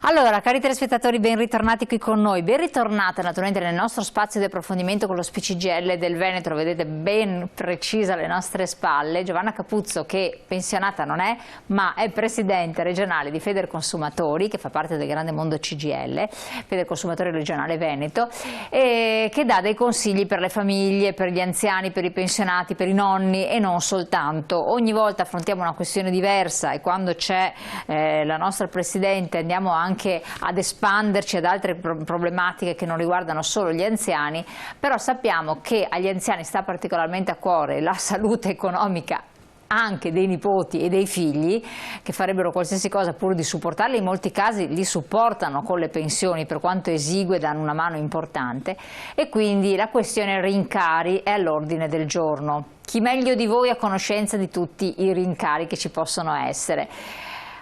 Allora, cari telespettatori, ben ritornati qui con noi, ben ritornate naturalmente nel nostro spazio di approfondimento con lo SPCGL del Veneto. Lo vedete ben precisa alle nostre spalle, Giovanna Capuzzo, che pensionata non è, ma è presidente regionale di Federconsumatori, che fa parte del grande mondo CGL, Federconsumatori regionale Veneto, e che dà dei consigli per le famiglie, per gli anziani, per i pensionati, per i nonni e non soltanto. Ogni volta affrontiamo una questione diversa e quando c'è la nostra presidente andiamo anche ad espanderci ad altre problematiche che non riguardano solo gli anziani, però sappiamo che agli anziani sta particolarmente a cuore la salute economica anche dei nipoti e dei figli, che farebbero qualsiasi cosa pur di supportarli. In molti casi li supportano con le pensioni, per quanto esigue danno una mano importante, e quindi la questione rincari è all'ordine del giorno. Chi meglio di voi ha conoscenza di tutti i rincari che ci possono essere?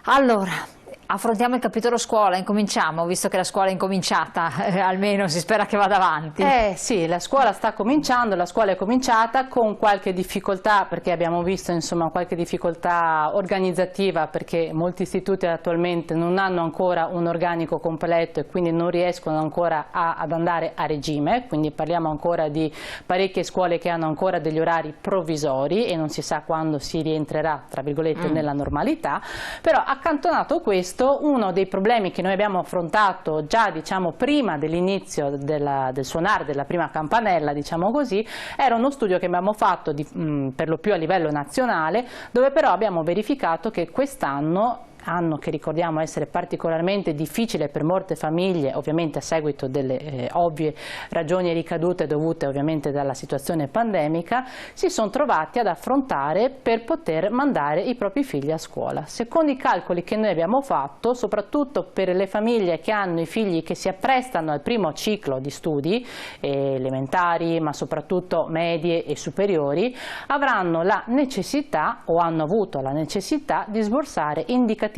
Allora, affrontiamo il capitolo scuola, incominciamo, visto che la scuola è incominciata, almeno si spera che vada avanti. Sì, la scuola sta cominciando, la scuola è cominciata con qualche difficoltà, perché abbiamo visto insomma qualche difficoltà organizzativa, perché molti istituti attualmente non hanno ancora un organico completo e quindi non riescono ancora ad andare a regime, quindi parliamo ancora di parecchie scuole che hanno ancora degli orari provvisori e non si sa quando si rientrerà, tra virgolette, nella normalità. Però accantonato questo, uno dei problemi che noi abbiamo affrontato già diciamo prima dell'inizio del suonare della prima campanella, diciamo così, era uno studio che abbiamo fatto per lo più a livello nazionale, dove però abbiamo verificato che quest'anno, anno che ricordiamo essere particolarmente difficile per molte famiglie, ovviamente a seguito delle ovvie ragioni e ricadute dovute ovviamente dalla situazione pandemica, si sono trovati ad affrontare per poter mandare i propri figli a scuola. Secondo i calcoli che noi abbiamo fatto, soprattutto per le famiglie che hanno i figli che si apprestano al primo ciclo di studi, elementari ma soprattutto medie e superiori, avranno la necessità o hanno avuto la necessità di sborsare indicativamente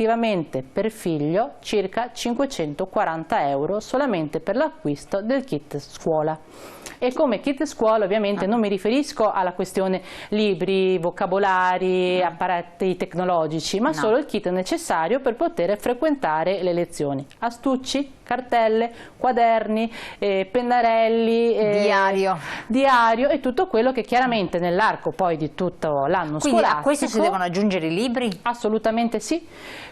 per figlio circa 540 euro solamente per l'acquisto del kit scuola. E come kit scuola ovviamente non mi riferisco alla questione libri, vocabolari, apparati tecnologici, ma solo il kit necessario per poter frequentare le lezioni. Astucci, cartelle, quaderni, pennarelli, diario e tutto quello che chiaramente nell'arco poi di tutto l'anno scolastico. Quindi a questo si devono aggiungere i libri? Assolutamente sì.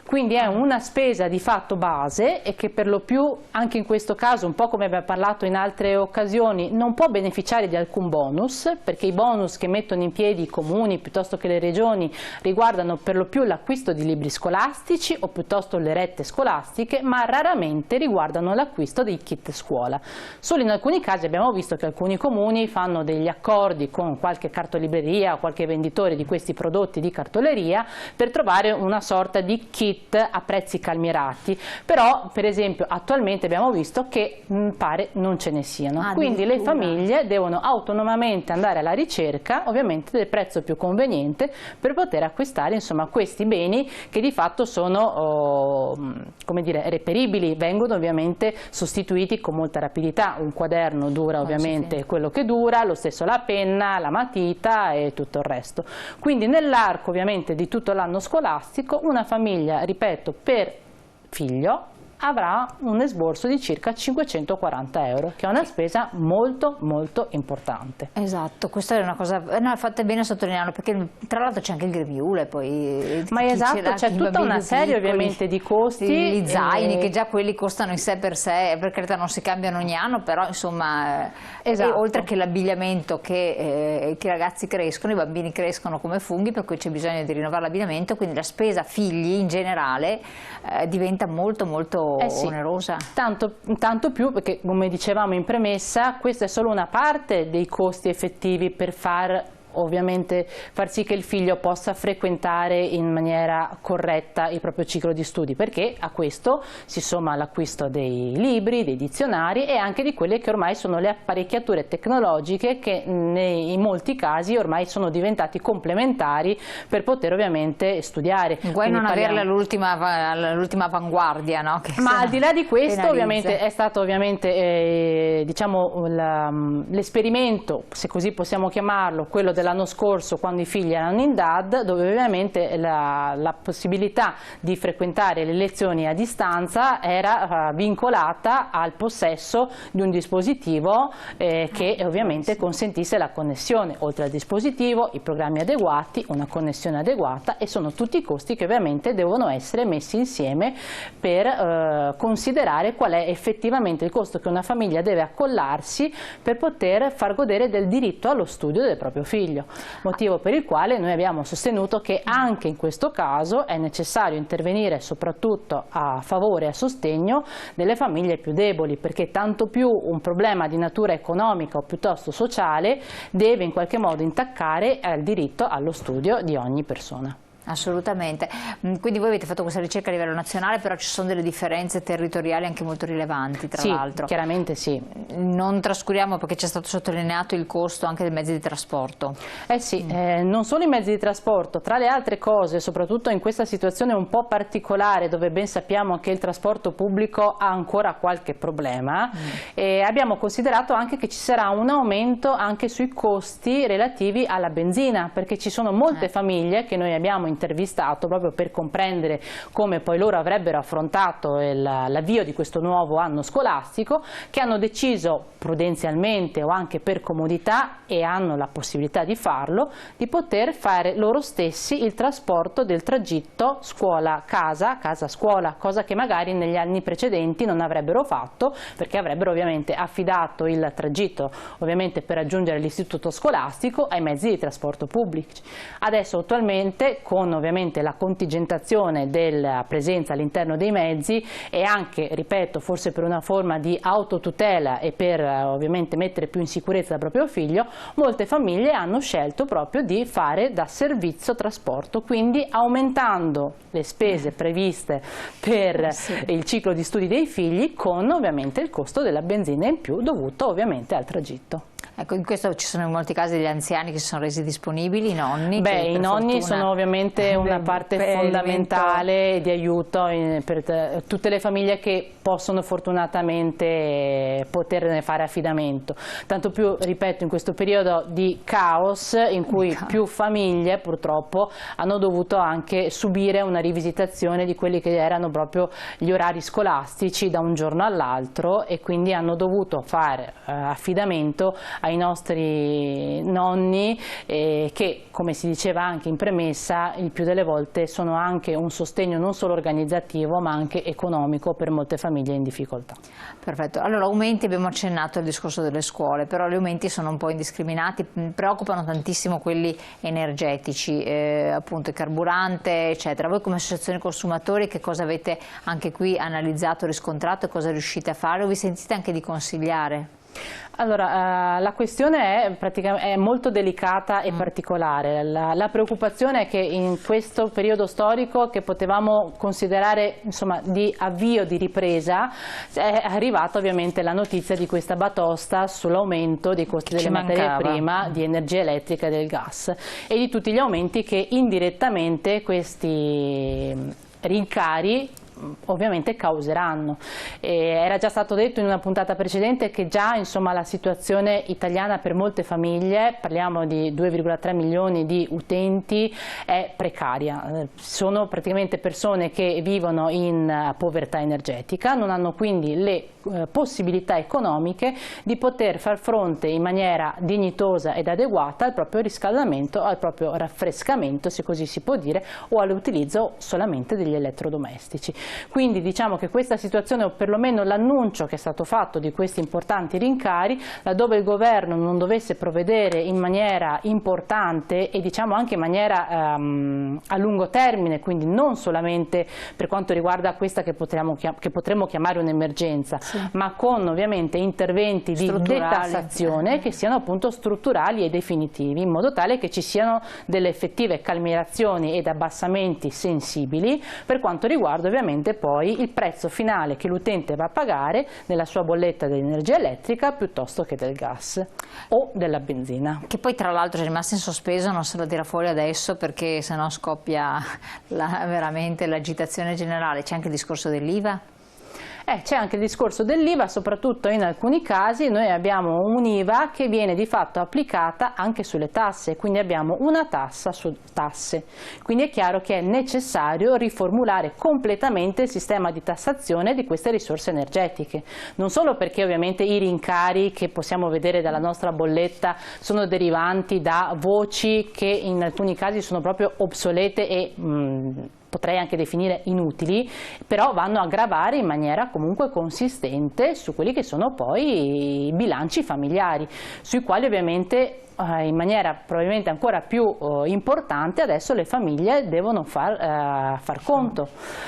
Quindi è una spesa di fatto base e che per lo più anche in questo caso, un po' come abbiamo parlato in altre occasioni, non può beneficiare di alcun bonus, perché i bonus che mettono in piedi i comuni piuttosto che le regioni riguardano per lo più l'acquisto di libri scolastici o piuttosto le rette scolastiche, ma raramente riguardano l'acquisto dei kit scuola. Solo in alcuni casi abbiamo visto che alcuni comuni fanno degli accordi con qualche cartolibreria o qualche venditore di questi prodotti di cartoleria per trovare una sorta di kit a prezzi calmierati, però per esempio attualmente abbiamo visto che pare non ce ne siano, quindi le famiglie devono autonomamente andare alla ricerca ovviamente del prezzo più conveniente per poter acquistare insomma questi beni che di fatto sono come dire, reperibili, vengono ovviamente sostituiti con molta rapidità. Un quaderno dura ovviamente quello che dura, lo stesso la penna, la matita e tutto il resto. Quindi nell'arco ovviamente di tutto l'anno scolastico una famiglia, ripeto, per figlio avrà un esborso di circa 540 euro, che è una spesa molto molto importante. Esatto, questa è una cosa, fate bene a sottolinearlo, perché tra l'altro c'è anche il grembiule, poi ma esatto, c'è tutta una serie ovviamente di costi, gli zaini che già quelli costano in sé per sé, per carità non si cambiano ogni anno, però insomma oltre che l'abbigliamento che i ragazzi crescono, i bambini crescono come funghi, per cui c'è bisogno di rinnovare l'abbigliamento, quindi la spesa figli in generale diventa molto molto onerosa. Tanto più perché, come dicevamo in premessa, questa è solo una parte dei costi effettivi per ovviamente far sì che il figlio possa frequentare in maniera corretta il proprio ciclo di studi, perché a questo si somma l'acquisto dei libri, dei dizionari e anche di quelle che ormai sono le apparecchiature tecnologiche che in molti casi ormai sono diventati complementari per poter ovviamente studiare. Guai non averla all'ultima avanguardia, no? Ma al di là di questo ovviamente è stato diciamo l'esperimento, se così possiamo chiamarlo, quello dell'anno scorso, quando i figli erano in DAD, dove ovviamente la possibilità di frequentare le lezioni a distanza era vincolata al possesso di un dispositivo che ovviamente consentisse la connessione, oltre al dispositivo, i programmi adeguati, una connessione adeguata, e sono tutti i costi che ovviamente devono essere messi insieme per considerare qual è effettivamente il costo che una famiglia deve accollarsi per poter far godere del diritto allo studio del proprio figlio, motivo per il quale noi abbiamo sostenuto che anche in questo caso è necessario intervenire soprattutto a favore e a sostegno delle famiglie più deboli, perché tanto più un problema di natura economica o piuttosto sociale deve in qualche modo intaccare il diritto allo studio di ogni persona. Assolutamente, quindi voi avete fatto questa ricerca a livello nazionale, però ci sono delle differenze territoriali anche molto rilevanti, tra l'altro. Sì, chiaramente sì. Non trascuriamo, perché ci è stato sottolineato il costo anche dei mezzi di trasporto. Sì, non solo i mezzi di trasporto, tra le altre cose, soprattutto in questa situazione un po' particolare dove ben sappiamo che il trasporto pubblico ha ancora qualche problema, abbiamo considerato anche che ci sarà un aumento anche sui costi relativi alla benzina, perché ci sono molte famiglie che noi abbiamo intervistato proprio per comprendere come poi loro avrebbero affrontato l'avvio di questo nuovo anno scolastico, che hanno deciso prudenzialmente o anche per comodità, e hanno la possibilità di farlo, di poter fare loro stessi il trasporto del tragitto scuola-casa, casa-scuola, cosa che magari negli anni precedenti non avrebbero fatto, perché avrebbero ovviamente affidato il tragitto ovviamente per raggiungere l'istituto scolastico ai mezzi di trasporto pubblici. Adesso attualmente, con ovviamente la contingentazione della presenza all'interno dei mezzi e anche, ripeto, forse per una forma di autotutela e per ovviamente mettere più in sicurezza il proprio figlio, molte famiglie hanno scelto proprio di fare da servizio trasporto, quindi aumentando le spese previste per il ciclo di studi dei figli, con ovviamente il costo della benzina in più dovuto ovviamente al tragitto. Ecco, in questo ci sono in molti casi degli anziani che si sono resi disponibili, i nonni. I nonni sono ovviamente una parte fondamentale di aiuto per tutte le famiglie che possono fortunatamente poterne fare affidamento. Tanto più, ripeto, in questo periodo di caos in cui più famiglie purtroppo hanno dovuto anche subire una rivisitazione di quelli che erano proprio gli orari scolastici da un giorno all'altro, e quindi hanno dovuto fare affidamento ai nostri nonni che, come si diceva anche in premessa, il più delle volte sono anche un sostegno non solo organizzativo ma anche economico per molte famiglie in difficoltà. Perfetto, allora aumenti, abbiamo accennato al discorso delle scuole, però gli aumenti sono un po' indiscriminati, preoccupano tantissimo quelli energetici, appunto il carburante eccetera. Voi come associazione consumatori che cosa avete anche qui analizzato, riscontrato, e cosa riuscite a fare, o vi sentite anche di consigliare? Allora, la questione è molto delicata e particolare. La preoccupazione è che in questo periodo storico, che potevamo considerare insomma di avvio di ripresa, è arrivata ovviamente la notizia di questa batosta sull'aumento dei costi delle materie prime, di energia elettrica e del gas, e di tutti gli aumenti che indirettamente questi rincari ovviamente causeranno. Era già stato detto in una puntata precedente che già insomma la situazione italiana per molte famiglie, parliamo di 2,3 milioni di utenti, è precaria. Sono praticamente persone che vivono in povertà energetica, non hanno quindi le possibilità economiche di poter far fronte in maniera dignitosa ed adeguata al proprio riscaldamento, al proprio raffrescamento, se così si può dire, o all'utilizzo solamente degli elettrodomestici. Quindi diciamo che questa situazione, o perlomeno l'annuncio che è stato fatto di questi importanti rincari, laddove il governo non dovesse provvedere in maniera importante e diciamo anche in maniera a lungo termine, quindi non solamente per quanto riguarda questa che potremmo chiamare un'emergenza, ma con ovviamente interventi di detassazione che siano appunto strutturali e definitivi, in modo tale che ci siano delle effettive calmierazioni ed abbassamenti sensibili per quanto riguarda ovviamente poi il prezzo finale che l'utente va a pagare nella sua bolletta dell'energia elettrica piuttosto che del gas o della benzina. Che poi tra l'altro è rimasto in sospeso, non se lo tira fuori adesso perché sennò scoppia veramente l'agitazione generale. C'è anche il discorso dell'IVA? C'è anche il discorso dell'IVA, soprattutto in alcuni casi noi abbiamo un'IVA che viene di fatto applicata anche sulle tasse, quindi abbiamo una tassa su tasse. Quindi è chiaro che è necessario riformulare completamente il sistema di tassazione di queste risorse energetiche, non solo perché ovviamente i rincari che possiamo vedere dalla nostra bolletta sono derivanti da voci che in alcuni casi sono proprio obsolete e potrei anche definire inutili, però vanno a gravare in maniera comunque consistente su quelli che sono poi i bilanci familiari, sui quali ovviamente in maniera probabilmente ancora più importante adesso le famiglie devono far conto,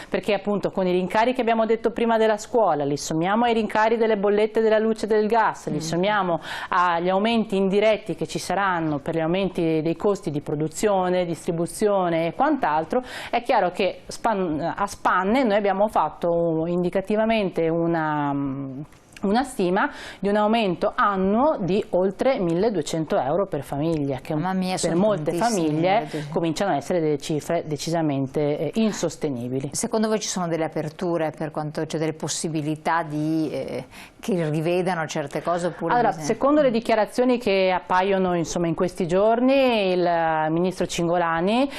perché appunto con i rincari che abbiamo detto prima della scuola, li sommiamo ai rincari delle bollette della luce e del gas, li sommiamo agli aumenti indiretti che ci saranno per gli aumenti dei costi di produzione, distribuzione e quant'altro, è chiaro che a spanne noi abbiamo fatto indicativamente una stima di un aumento annuo di oltre 1.200 euro per famiglia, che per molte famiglie cominciano a essere delle cifre decisamente insostenibili. Secondo voi ci sono delle aperture per quanto c'è delle possibilità che rivedano certe cose? Oppure allora, secondo le dichiarazioni che appaiono insomma, in questi giorni, il ministro Cingolani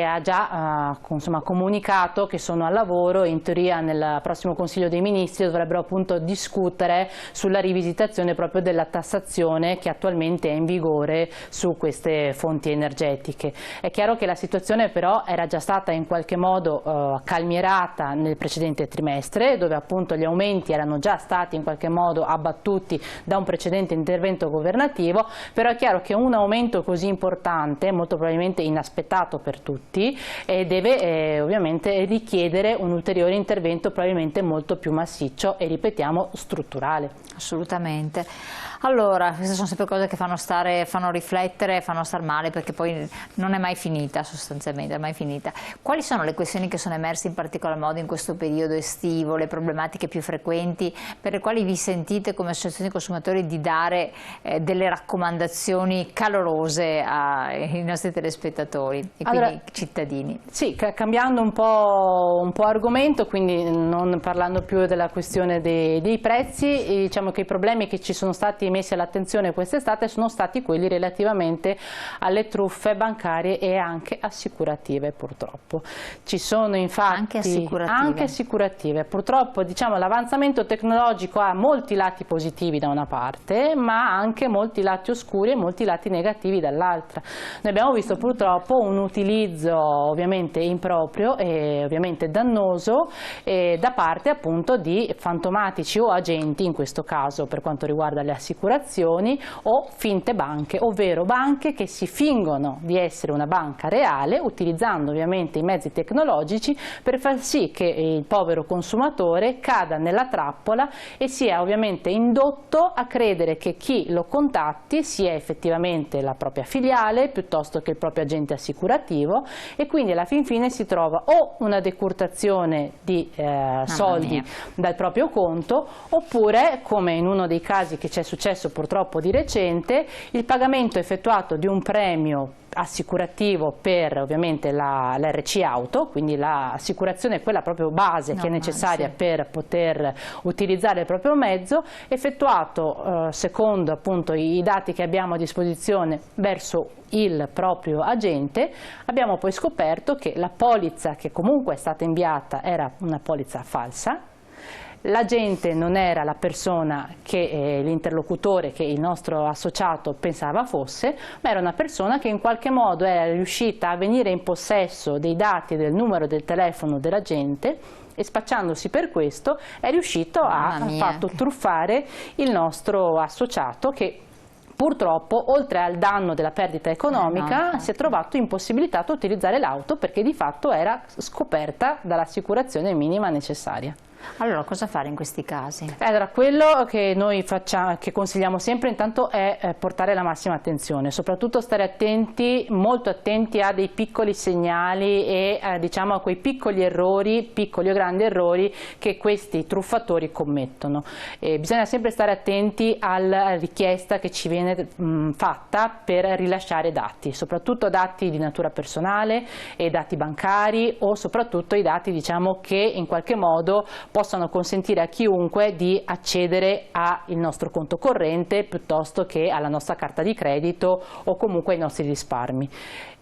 ha già comunicato che sono al lavoro e in teoria nel prossimo Consiglio dei Ministri dovrebbero appunto discutere sulla rivisitazione proprio della tassazione che attualmente è in vigore su queste fonti energetiche. È chiaro che la situazione però era già stata in qualche modo calmierata nel precedente trimestre, dove appunto gli aumenti erano già stati in qualche modo abbattuti da un precedente intervento governativo, però è chiaro che un aumento così importante, molto probabilmente inaspettato per tutti, deve ovviamente richiedere un ulteriore intervento probabilmente molto più massiccio e ripetiamo strutturale. Assolutamente. Allora, queste sono sempre cose che fanno riflettere, fanno star male, perché poi non è mai finita sostanzialmente, è mai finita. Quali sono le questioni che sono emerse in particolar modo in questo periodo estivo, le problematiche più frequenti, per le quali vi sentite come associazioni consumatori di dare delle raccomandazioni calorose ai nostri telespettatori e quindi allora, cittadini? Sì, cambiando un po' argomento, quindi non parlando più della questione dei prezzi, diciamo che i problemi che ci sono stati messi all'attenzione quest'estate sono stati quelli relativamente alle truffe bancarie e anche assicurative, purtroppo. Ci sono infatti anche assicurative. Purtroppo diciamo, l'avanzamento tecnologico ha molti lati positivi da una parte, ma anche molti lati oscuri e molti lati negativi dall'altra. Noi abbiamo visto purtroppo un utilizzo ovviamente improprio e ovviamente dannoso da parte appunto di fantomatici o agenti, in questo caso per quanto riguarda le assicurazioni, o finte banche, ovvero banche che si fingono di essere una banca reale, utilizzando ovviamente i mezzi tecnologici per far sì che il povero consumatore cada nella trappola e sia ovviamente indotto a credere che chi lo contatti sia effettivamente la propria filiale piuttosto che il proprio agente assicurativo, e quindi alla fin fine si trova o una decurtazione di soldi dal proprio conto, oppure, come in uno dei casi che ci è successo purtroppo di recente, il pagamento effettuato di un premio assicurativo per ovviamente l'RC auto, quindi l'assicurazione è quella proprio base che è necessaria per poter utilizzare il proprio mezzo, effettuato secondo appunto i dati che abbiamo a disposizione verso il proprio agente. Abbiamo poi scoperto che la polizza che comunque è stata inviata era una polizza falsa. L'agente non era la persona che l'interlocutore, che il nostro associato pensava fosse, ma era una persona che in qualche modo era riuscita a venire in possesso dei dati e del numero del telefono dell'agente, e spacciandosi per questo è riuscito a fatto truffare il nostro associato, che purtroppo, oltre al danno della perdita economica, si è trovato impossibilitato a utilizzare l'auto perché di fatto era scoperta dall'assicurazione minima necessaria. Allora, cosa fare in questi casi? Allora, quello che noi che consigliamo sempre intanto è portare la massima attenzione, soprattutto stare attenti, molto attenti a dei piccoli segnali e diciamo a quei piccoli errori, piccoli o grandi errori che questi truffatori commettono. Bisogna sempre stare attenti alla richiesta che ci viene fatta per rilasciare dati, soprattutto dati di natura personale e dati bancari, o soprattutto i dati diciamo che in qualche modo possano consentire a chiunque di accedere al nostro conto corrente piuttosto che alla nostra carta di credito o comunque ai nostri risparmi.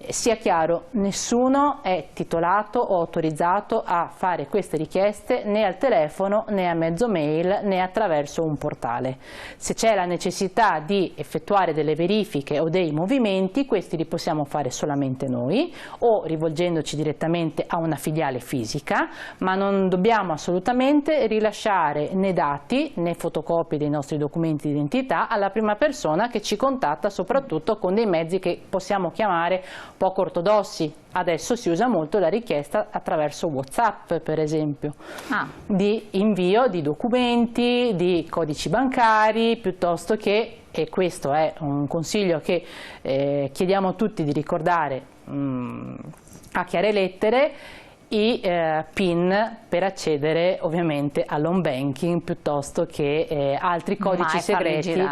Sia chiaro, nessuno è titolato o autorizzato a fare queste richieste né al telefono né a mezzo mail né attraverso un portale. Se c'è la necessità di effettuare delle verifiche o dei movimenti, questi li possiamo fare solamente noi o rivolgendoci direttamente a una filiale fisica, ma non dobbiamo assolutamente rilasciare né dati né fotocopie dei nostri documenti di identità alla prima persona che ci contatta, soprattutto con dei mezzi che possiamo chiamare poco ortodossi. Adesso si usa molto la richiesta attraverso WhatsApp, per esempio, di invio di documenti, di codici bancari, piuttosto che, e questo è un consiglio che chiediamo a tutti di ricordare a chiare lettere, i PIN per accedere ovviamente all'home banking piuttosto che altri codici segreti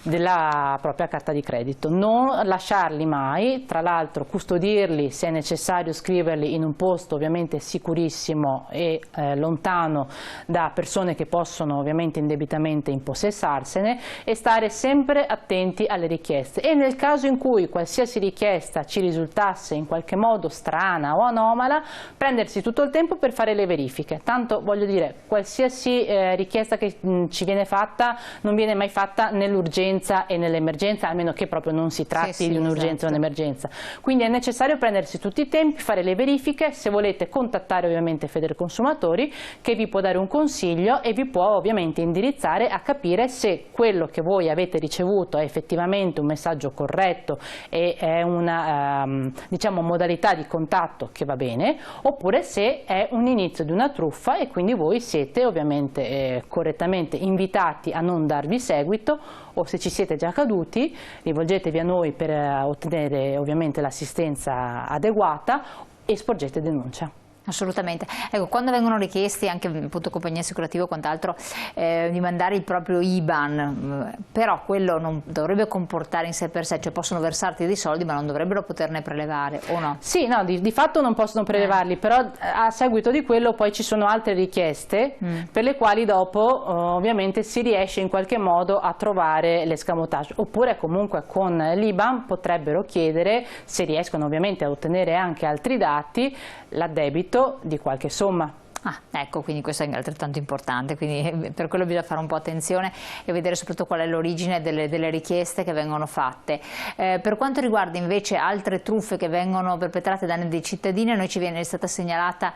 della propria carta di credito. Non lasciarli mai, tra l'altro custodirli se è necessario, scriverli in un posto ovviamente sicurissimo e lontano da persone che possono ovviamente indebitamente impossessarsene, e stare sempre attenti alle richieste, e nel caso in cui qualsiasi richiesta ci risultasse in qualche modo strana o anomala, prendersi tutto il tempo per fare le verifiche. Tanto voglio dire, qualsiasi richiesta che ci viene fatta non viene mai fatta nell'urgenza e nell'emergenza, a meno che proprio non si tratti di un'urgenza o un'emergenza. Quindi è necessario prendersi tutti i tempi, fare le verifiche. Se volete contattare ovviamente Federconsumatori, che vi può dare un consiglio e vi può ovviamente indirizzare a capire se quello che voi avete ricevuto è effettivamente un messaggio corretto e è una diciamo modalità di contatto che va bene, oppure se è un inizio di una truffa e quindi voi siete ovviamente correttamente invitati a non darvi seguito, o se ci siete già caduti rivolgetevi a noi per ottenere ovviamente l'assistenza adeguata e sporgete denuncia. Assolutamente. Ecco, quando vengono richiesti anche appunto compagnie assicurative o quant'altro di mandare il proprio IBAN, però quello non dovrebbe comportare in sé per sé, cioè possono versarti dei soldi ma non dovrebbero poterne prelevare, o no? Sì, no, di fatto non possono prelevarli, però a seguito di quello poi ci sono altre richieste per le quali dopo ovviamente si riesce in qualche modo a trovare l'escamotage, oppure comunque con l'IBAN potrebbero chiedere, se riescono ovviamente a ottenere anche altri dati, l'addebito di qualche somma. Ecco, quindi questo è altrettanto importante, quindi per quello bisogna fare un po' attenzione e vedere soprattutto qual è l'origine delle richieste che vengono fatte. Per quanto riguarda invece altre truffe che vengono perpetrate da dei cittadini, a noi è stata segnalata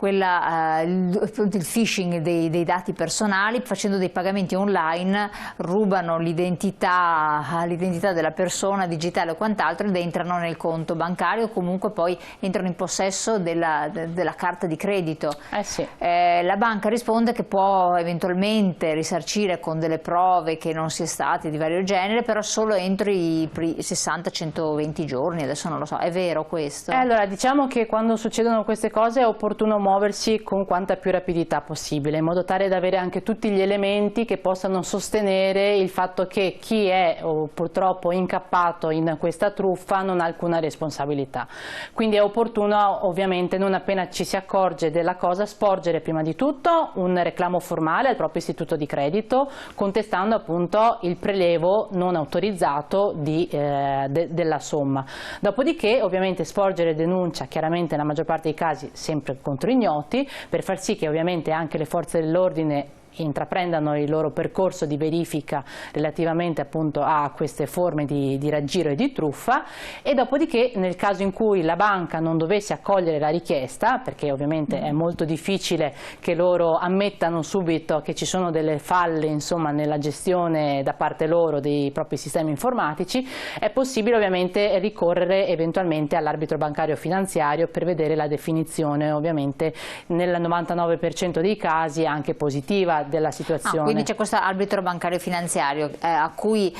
il phishing dei dati personali, facendo dei pagamenti online, rubano l'identità della persona digitale o quant'altro ed entrano nel conto bancario, o comunque poi entrano in possesso della carta di credito. Sì. La banca risponde che può eventualmente risarcire con delle prove che non sia stati di vario genere, però solo entro i 60-120 giorni, adesso non lo so, è vero questo? Allora, diciamo che quando succedono queste cose è opportuno muoversi con quanta più rapidità possibile, in modo tale da avere anche tutti gli elementi che possano sostenere il fatto che chi è purtroppo incappato in questa truffa non ha alcuna responsabilità. Quindi è opportuno ovviamente, non appena ci si accorge della cosa, sporgere prima di tutto un reclamo formale al proprio istituto di credito, contestando appunto il prelevo non autorizzato della somma. Dopodiché ovviamente sporgere denuncia, chiaramente nella maggior parte dei casi sempre contro ignoti, per far sì che ovviamente anche le forze dell'ordine intraprendano il loro percorso di verifica relativamente appunto a queste forme di raggiro e di truffa, e dopodiché nel caso in cui la banca non dovesse accogliere la richiesta, perché ovviamente è molto difficile che loro ammettano subito che ci sono delle falle insomma nella gestione da parte loro dei propri sistemi informatici, è possibile ovviamente ricorrere eventualmente all'arbitro bancario finanziario per vedere la definizione ovviamente nel 99% dei casi anche positiva gravità della situazione. Quindi c'è questo arbitro bancario finanziario a cui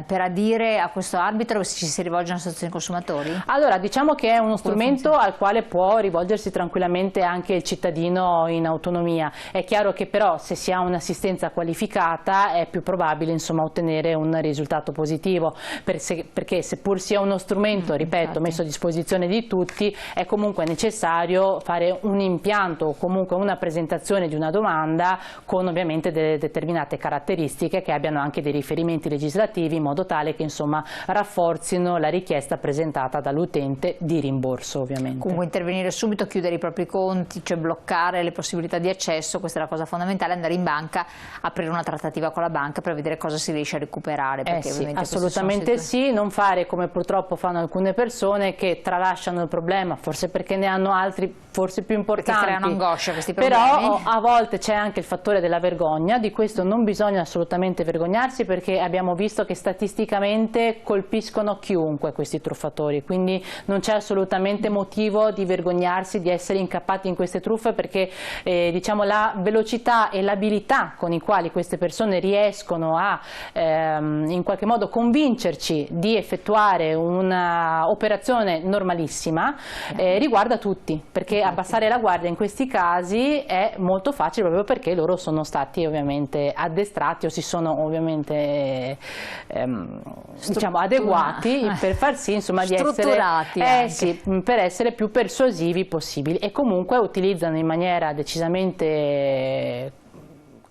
per adire a questo arbitro ci si rivolge a associazioni consumatori? Allora, diciamo che è uno strumento al quale può rivolgersi tranquillamente anche il cittadino in autonomia. È chiaro che però se si ha un'assistenza qualificata è più probabile, insomma, ottenere un risultato positivo, perché seppur sia uno strumento, ripeto, messo a disposizione di tutti, è comunque necessario fare un impianto o comunque una presentazione di una domanda con ovviamente delle determinate caratteristiche che abbiano anche dei riferimenti legislativi, in modo tale che, insomma, rafforzino la richiesta presentata dall'utente di rimborso, ovviamente. Comunque intervenire subito, chiudere i propri conti, cioè bloccare le possibilità di accesso, questa è la cosa fondamentale, andare in banca, aprire una trattativa con la banca per vedere cosa si riesce a recuperare. Perché sì, assolutamente sì, non fare come purtroppo fanno alcune persone che tralasciano il problema, forse perché ne hanno altri forse più importanti. Perché creano angoscia questi problemi. Però a volte c'è anche il fattore della vergogna, di questo non bisogna assolutamente vergognarsi, perché abbiamo visto che statisticamente colpiscono chiunque questi truffatori, quindi non c'è assolutamente motivo di vergognarsi di essere incappati in queste truffe, perché diciamo la velocità e l'abilità con i quali queste persone riescono a in qualche modo convincerci di effettuare un'operazione normalissima riguarda tutti, perché abbassare la guardia in questi casi è molto facile, proprio perché loro sono stati ovviamente addestrati o si sono ovviamente diciamo adeguati per far sì, insomma, di essere per essere più persuasivi possibili, e comunque utilizzano in maniera decisamente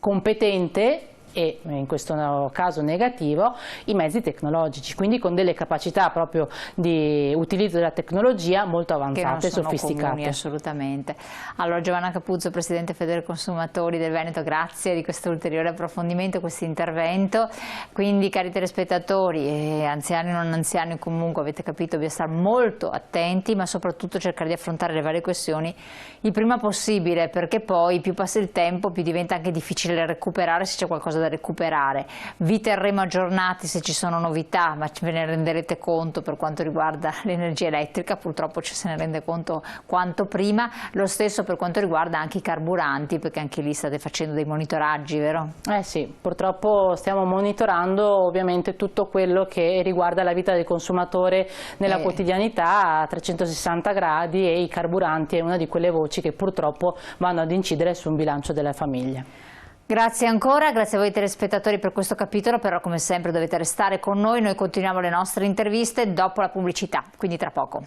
competente e in questo caso negativo i mezzi tecnologici, quindi con delle capacità proprio di utilizzo della tecnologia molto avanzate e sofisticate. Comuni, assolutamente. Allora, Giovanna Capuzzo, Presidente Federconsumatori del Veneto, grazie di questo ulteriore approfondimento, questo intervento. Quindi, cari telespettatori, anziani o non anziani, comunque avete capito, bisogna stare molto attenti, ma soprattutto cercare di affrontare le varie questioni il prima possibile, perché poi più passa il tempo più diventa anche difficile recuperare se c'è qualcosa da recuperare. Vi terremo aggiornati se ci sono novità, ma ve ne renderete conto per quanto riguarda l'energia elettrica, purtroppo ci se ne rende conto quanto prima, lo stesso per quanto riguarda anche i carburanti, perché anche lì state facendo dei monitoraggi, vero? Sì, purtroppo stiamo monitorando ovviamente tutto quello che riguarda la vita del consumatore nella quotidianità a 360 gradi, e i carburanti è una di quelle voci che purtroppo vanno ad incidere sul bilancio delle famiglie. Grazie ancora, grazie a voi telespettatori per questo capitolo, però come sempre dovete restare con noi continuiamo le nostre interviste dopo la pubblicità, quindi tra poco.